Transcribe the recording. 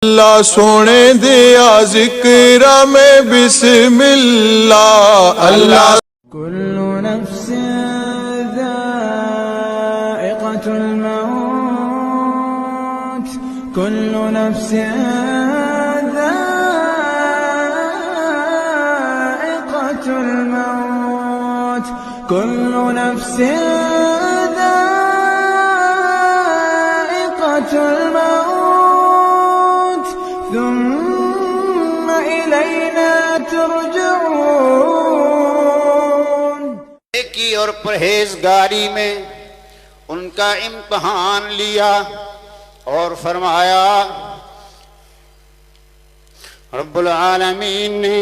अल्लाह सोने दिया जिक्र में बिस्मिल्लाह। अल्लाह कुल्लु नफ्सिन ज़ाइक़तुल मौत, कुल्लु नफ्सिन ज़ाइक़तुल मौत, कुल्लु नफ्सिन ज़ाइक़तुल मौत, थुम्मा इलैना तुरजऊन। की और परहेजगारी में उनका इम्तहान लिया और फरमाया रब्बुल आलमीन ने